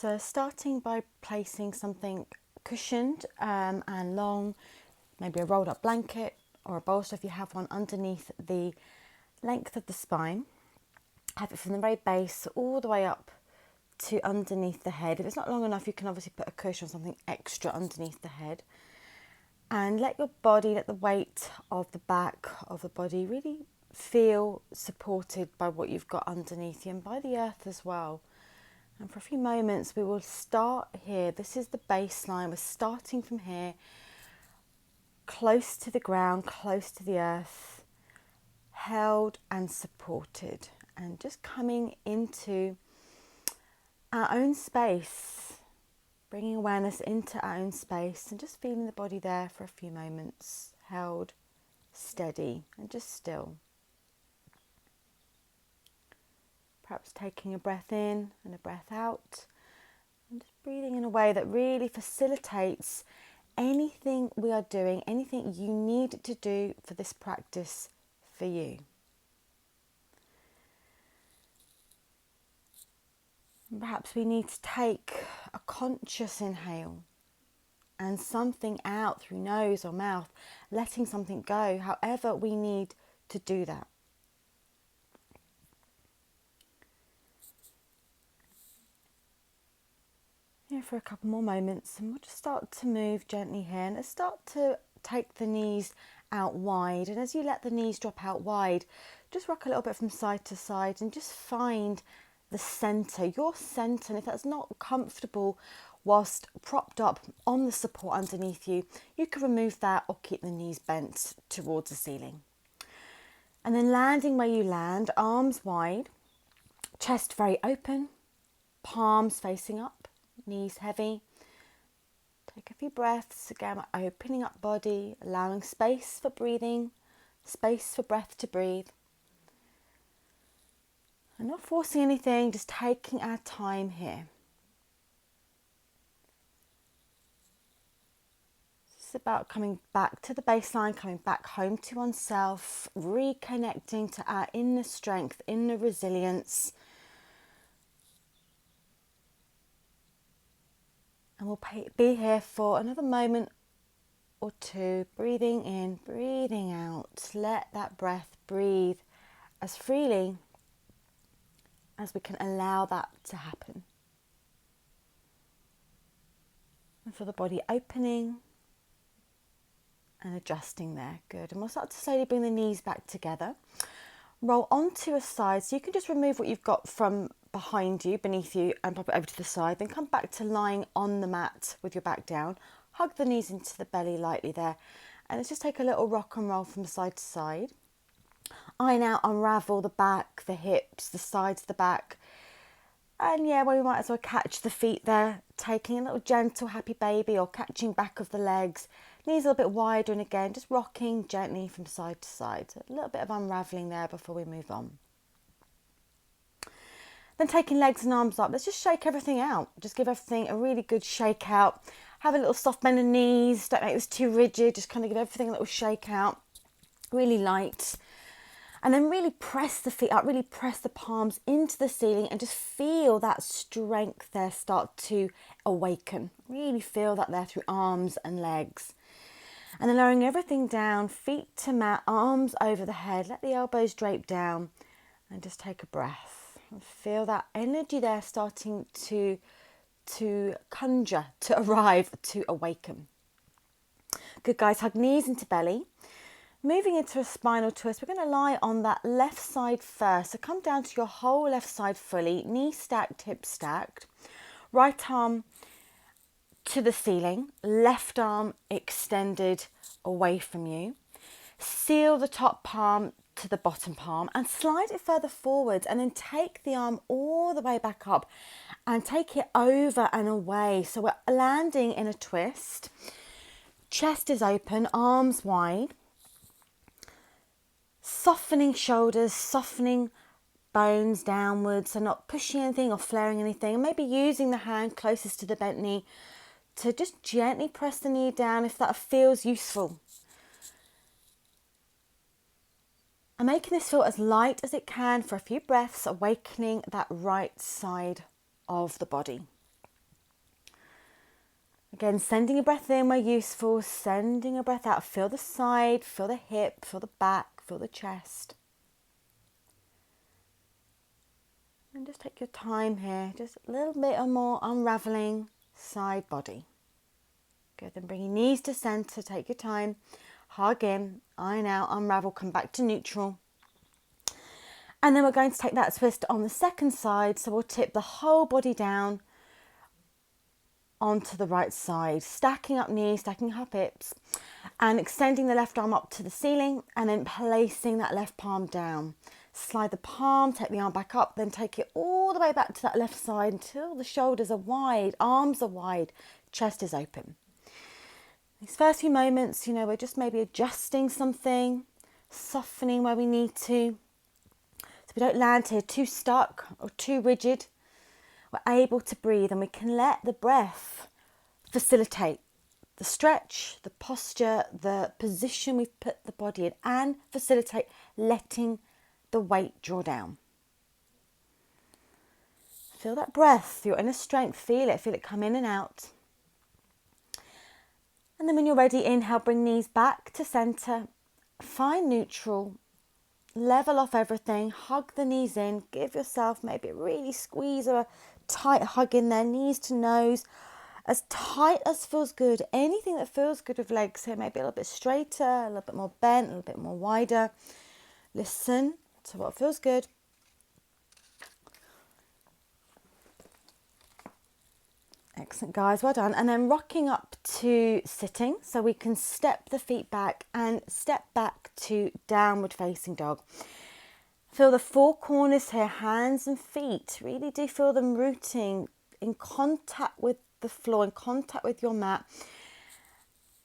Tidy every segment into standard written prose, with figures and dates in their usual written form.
So starting by placing something cushioned and long, maybe a rolled up blanket or a bolster if you have one, underneath the length of the spine. Have it from the very base all the way up to underneath the head. If it's not long enough, you can obviously put a cushion or something extra underneath the head. And let your body, let the weight of the back of the body really feel supported by what you've got underneath you and by the earth as well. And for a few moments, we will start here. This is the baseline. We're starting from here, close to the ground, close to the earth, held and supported, and just coming into our own space, bringing awareness into our own space and just feeling the body there for a few moments, held, steady and just still. Perhaps taking a breath in and a breath out and just breathing in a way that really facilitates anything we are doing, anything you need to do for this practice for you. And perhaps we need to take a conscious inhale and something out through nose or mouth, letting something go, however we need to do that. Here for a couple more moments, and we'll just start to move gently here, and let's start to take the knees out wide. And as you let the knees drop out wide, just rock a little bit from side to side and just find the centre, your centre. And if that's not comfortable whilst propped up on the support underneath you, you can remove that or keep the knees bent towards the ceiling. And then landing where you land, arms wide, chest very open, palms facing up, knees heavy. Take a few breaths, again, opening up body, allowing space for breathing, space for breath to breathe. And not forcing anything, just taking our time here. It's about coming back to the baseline, coming back home to oneself, reconnecting to our inner strength, inner resilience. And we'll be here for another moment or two, breathing in, breathing out. Let that breath breathe as freely as we can allow that to happen. And feel the body opening and adjusting there. Good. And we'll start to slowly bring the knees back together. Roll onto a side, so you can just remove what you've got from behind you, beneath you, and pop it over to the side. Then come back to lying on the mat with your back down. Hug the knees into the belly lightly there. And let's just take a little rock and roll from side to side. I now unravel the back, the hips, the sides of the back. And yeah, well, we might as well catch the feet there, taking a little gentle happy baby or catching back of the legs. Knees a little bit wider, and again, just rocking gently from side to side. So a little bit of unravelling there before we move on. Then taking legs and arms up, let's just shake everything out. Just give everything a really good shake out. Have a little soft bend of knees, don't make this too rigid, just kind of give everything a little shake out. Really light. And then really press the feet up, really press the palms into the ceiling and just feel that strength there start to awaken. Really feel that there through arms and legs. And then lowering everything down, feet to mat, arms over the head, let the elbows drape down and just take a breath. And feel that energy there starting to conjure, to arrive, to awaken. Good, guys, hug knees into belly. Moving into a spinal twist, we're going to lie on that left side first. So come down to your whole left side fully, knee stacked, hips stacked. Right arm to the ceiling, left arm extended away from you. Seal the top palm to the bottom palm and slide it further forwards, and then take the arm all the way back up and take it over and away. So we're landing in a twist. Chest is open, arms wide. Softening shoulders, softening bones downwards, so not pushing anything or flaring anything. And maybe using the hand closest to the bent knee to just gently press the knee down if that feels useful. And making this feel as light as it can for a few breaths, awakening that right side of the body. Again, sending a breath in where useful, sending a breath out. Feel the side, feel the hip, feel the back, feel the chest. And just take your time here, just a little bit or more unraveling side body. Good, then bring your knees to centre, take your time, hug in, iron out, unravel, come back to neutral. And then we're going to take that twist on the second side, so we'll tip the whole body down onto the right side, stacking up knees, stacking up hips, and extending the left arm up to the ceiling, and then placing that left palm down. Slide the palm, take the arm back up, then take it all the way back to that left side until the shoulders are wide, arms are wide, chest is open. These first few moments, you know, we're just maybe adjusting something, softening where we need to, so we don't land here too stuck or too rigid. We're able to breathe, and we can let the breath facilitate the stretch, the posture, the position we've put the body in, and facilitate letting the weight draw down. Feel that breath, your inner strength, feel it come in and out. And then when you're ready, inhale, bring knees back to centre, find neutral, level off everything, hug the knees in, give yourself maybe a really squeeze or a tight hug in there, knees to nose, as tight as feels good. Anything that feels good with legs here, maybe a little bit straighter, a little bit more bent, a little bit more wider. Listen to what feels good. Excellent, guys, well done. And then rocking up to sitting, so we can step the feet back and step back to downward facing dog. Feel the four corners here, hands and feet. Really do feel them rooting in contact with the floor, in contact with your mat,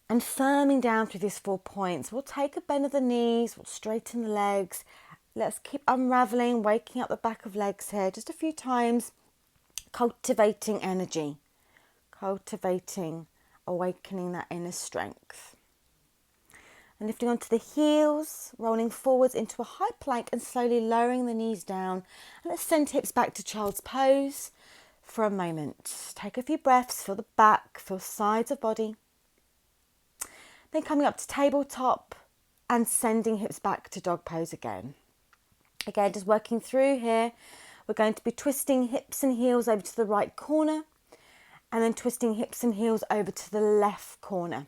and firming down through these 4 points. We'll take a bend of the knees, we'll straighten the legs. Let's keep unraveling, waking up the back of legs here just a few times, cultivating energy, cultivating, awakening that inner strength. And lifting onto the heels, rolling forwards into a high plank and slowly lowering the knees down. And let's send hips back to child's pose for a moment. Take a few breaths, feel the back, feel sides of body. Then coming up to tabletop and sending hips back to dog pose again. Again, just working through here. We're going to be twisting hips and heels over to the right corner, and then twisting hips and heels over to the left corner.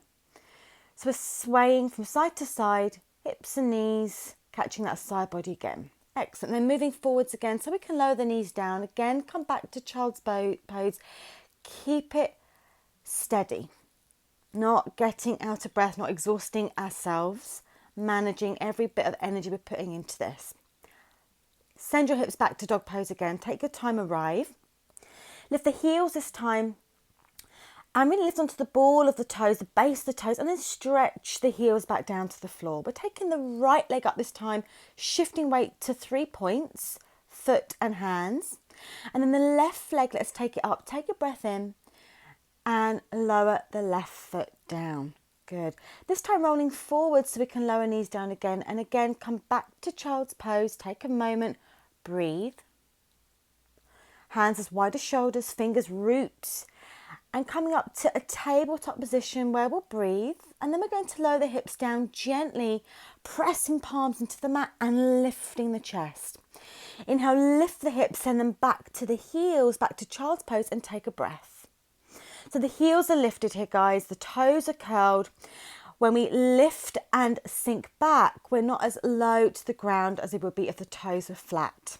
So we're swaying from side to side, hips and knees, catching that side body again. Excellent. Then moving forwards again, so we can lower the knees down. Again, come back to child's pose. Keep it steady. Not getting out of breath, not exhausting ourselves. Managing every bit of energy we're putting into this. Send your hips back to dog pose again. Take your time, arrive. Lift the heels this time. And really lift onto the ball of the toes, the base of the toes, and then stretch the heels back down to the floor. We're taking the right leg up this time, shifting weight to 3 points, foot and hands. And then the left leg, let's take it up. Take a breath in and lower the left foot down. Good. This time rolling forward so we can lower knees down again. And again, come back to child's pose. Take a moment, breathe. Hands as wide as shoulders, fingers roots. And coming up to a tabletop position where we'll breathe, and then we're going to lower the hips down gently, pressing palms into the mat and lifting the chest. Inhale, lift the hips, send them back to the heels, back to child's pose, and take a breath. So the heels are lifted here, guys. The toes are curled. When we lift and sink back, we're not as low to the ground as it would be if the toes were flat.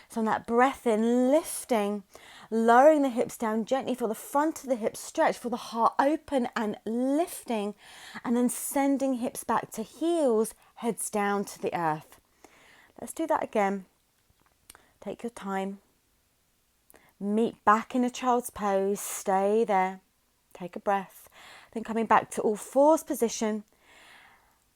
So on that breath in, lifting, lowering the hips down gently, feel the front of the hips stretch, feel the heart open and lifting, and then sending hips back to heels, heads down to the earth. Let's do that again. Take your time. Meet back in a child's pose, stay there. Take a breath. Then coming back to all fours position.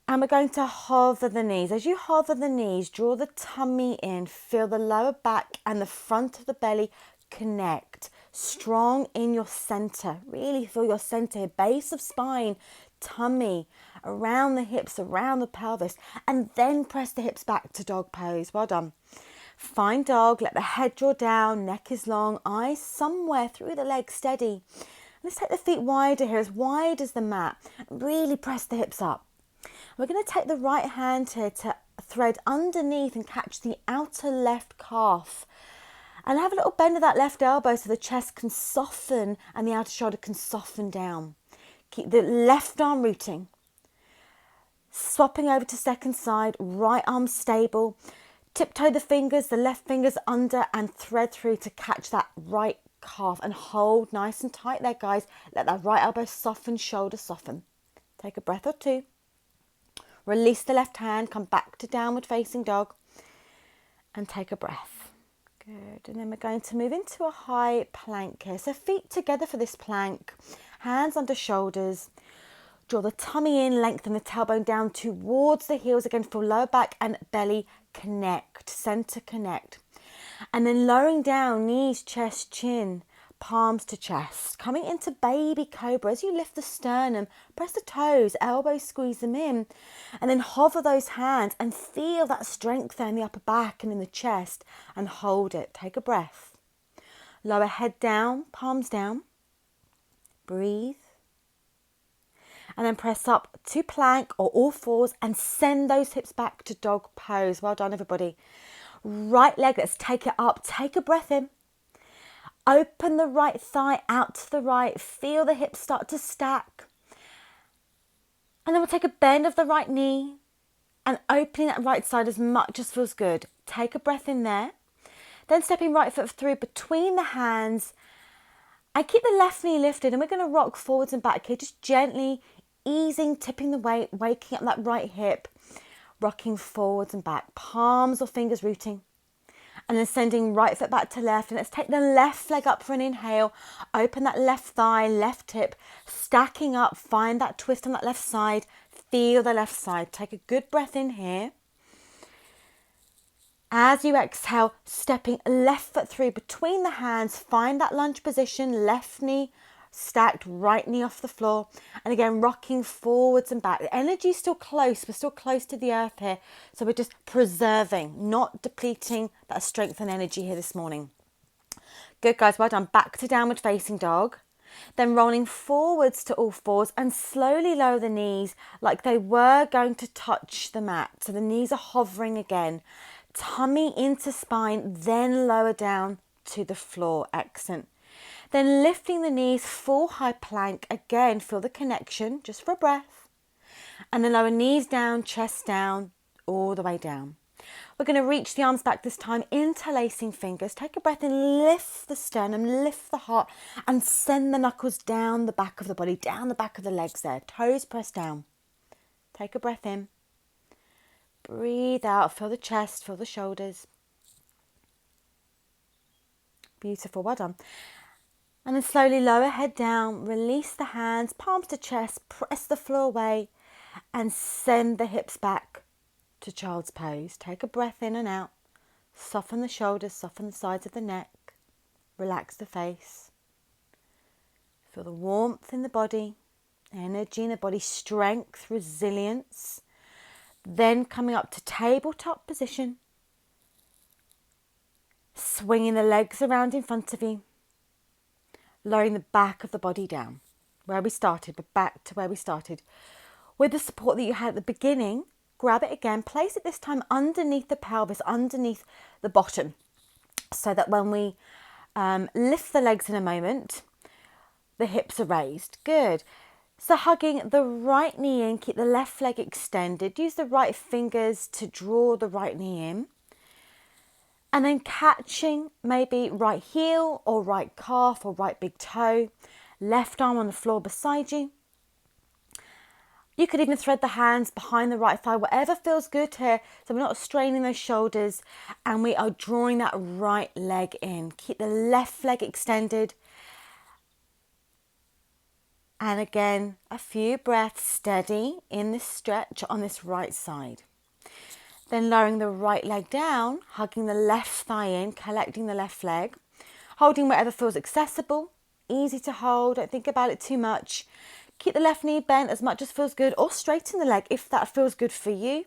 And we're going to hover the knees. As you hover the knees, draw the tummy in. Feel the lower back and the front of the belly connect. Strong in your center. Really feel your center, base of spine, tummy, around the hips, around the pelvis. And then press the hips back to dog pose. Well done. Find dog. Let the head draw down. Neck is long. Eyes somewhere through the legs steady. Let's take the feet wider here, as wide as the mat. Really press the hips up. We're going to take the right hand here to thread underneath and catch the outer left calf. And have a little bend of that left elbow so the chest can soften and the outer shoulder can soften down. Keep the left arm rooting. Swapping over to second side, right arm stable. Tiptoe the fingers, the left fingers under, and thread through to catch that right calf and hold nice and tight there, guys. Let that right elbow soften, shoulder soften. Take a breath or two. Release the left hand, come back to downward facing dog and take a breath. Good. And then we're going to move into a high plank here. So feet together for this plank, hands under shoulders. Draw the tummy in, lengthen the tailbone down towards the heels. Again, feel lower back and belly connect, center connect. And then lowering down, knees, chest, chin, palms to chest. Coming into baby cobra. As you lift the sternum, press the toes, elbows, squeeze them in. And then hover those hands and feel that strength there in the upper back and in the chest. And hold it. Take a breath. Lower head down, palms down. Breathe. And then press up to plank or all fours and send those hips back to dog pose. Well done, everybody. Right leg, let's take it up. Take a breath in. Open the right thigh out to the right. Feel the hips start to stack. And then we'll take a bend of the right knee and opening that right side as much as feels good. Take a breath in there. Then stepping right foot through between the hands and keep the left knee lifted. And we're going to rock forwards and back here, just gently easing, tipping the weight, waking up that right hip, rocking forwards and back, palms or fingers rooting, and then sending right foot back to left. And let's take the left leg up for an inhale, open that left thigh, left hip, stacking up, find that twist on that left side, feel the left side. Take a good breath in here. As you exhale, stepping left foot through between the hands, find that lunge position, left knee stacked, right knee off the floor. And again, rocking forwards and back. The energy's still close. We're still close to the earth here. So we're just preserving, not depleting that strength and energy here this morning. Good, guys. Well done. Back to downward facing dog. Then rolling forwards to all fours and slowly lower the knees like they were going to touch the mat. So the knees are hovering again. Tummy into spine, then lower down to the floor. Excellent. Then lifting the knees, full high plank. Again, feel the connection, just for a breath. And then lower knees down, chest down, all the way down. We're going to reach the arms back this time, interlacing fingers. Take a breath and lift the sternum, lift the heart, and send the knuckles down the back of the body, down the back of the legs there. Toes pressed down. Take a breath in. Breathe out, feel the chest, feel the shoulders. Beautiful, well done. And then slowly lower head down, release the hands, palms to chest, press the floor away and send the hips back to child's pose. Take a breath in and out, soften the shoulders, soften the sides of the neck, relax the face. Feel the warmth in the body, energy in the body, strength, resilience. Then coming up to tabletop position, swinging the legs around in front of you. Lowering the back of the body down, where we started, but back to where we started. With the support that you had at the beginning, grab it again, place it this time underneath the pelvis, underneath the bottom, so that when we lift the legs in a moment, the hips are raised. Good. So hugging the right knee in, keep the left leg extended. Use the right fingers to draw the right knee in. And then catching maybe right heel or right calf or right big toe, left arm on the floor beside you. You could even thread the hands behind the right thigh, whatever feels good here. So we're not straining those shoulders and we are drawing that right leg in. Keep the left leg extended. And again, a few breaths steady in this stretch on this right side. Then lowering the right leg down, hugging the left thigh in, collecting the left leg, holding wherever feels accessible, easy to hold, don't think about it too much. Keep the left knee bent as much as feels good, or straighten the leg if that feels good for you.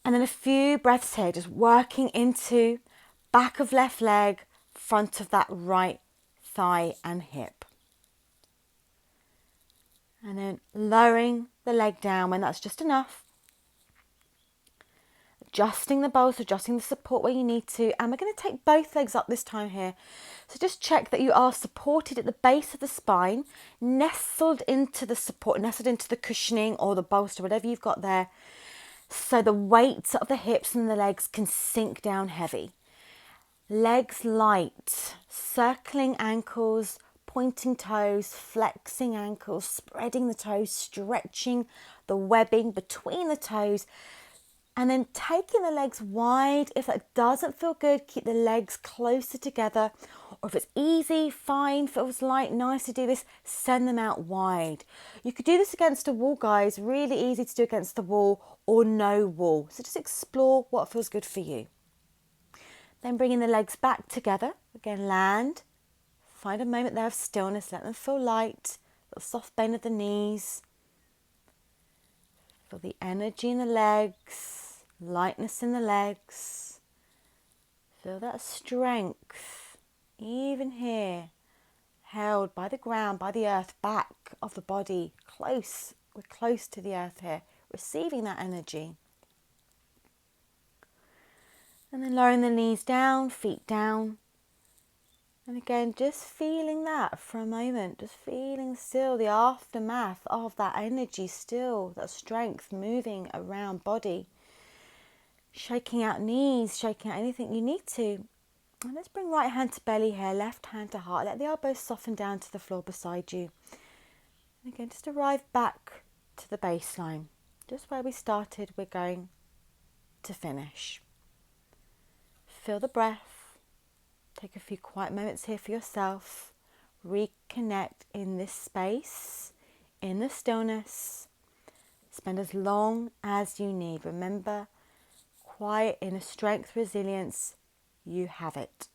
And then a few breaths here, just working into back of left leg, front of that right thigh and hip. And then lowering the leg down when that's just enough. Adjusting the bolster, adjusting the support where you need to. And we're going to take both legs up this time here. So just check that you are supported at the base of the spine, nestled into the support, nestled into the cushioning or the bolster, whatever you've got there. So the weight of the hips and the legs can sink down heavy. Legs light, circling ankles, pointing toes, flexing ankles, spreading the toes, stretching the webbing between the toes, and then taking the legs wide. If that doesn't feel good, keep the legs closer together. Or if it's easy, fine, feels light, nice to do this, send them out wide. You could do this against a wall, guys. Really easy to do against the wall or no wall. So just explore what feels good for you. Then bringing the legs back together. Again, land. Find a moment there of stillness. Let them feel light. Little soft bend of the knees. Feel the energy in the legs. Lightness in the legs. Feel that strength. Even here. Held by the ground, by the earth, back of the body. Close. We're close to the earth here. Receiving that energy. And then lowering the knees down, feet down. And again, just feeling that for a moment. Just feeling still the aftermath of that energy still. That strength moving around body. Shaking out knees, shaking out anything you need to. And let's bring right hand to belly here, left hand to heart. Let the elbows soften down to the floor beside you. And again, just arrive back to the baseline. Just where we started, we're going to finish. Feel the breath. Take a few quiet moments here for yourself. Reconnect in this space, in the stillness. Spend as long as you need. Remember, quiet, inner strength, resilience, you have it.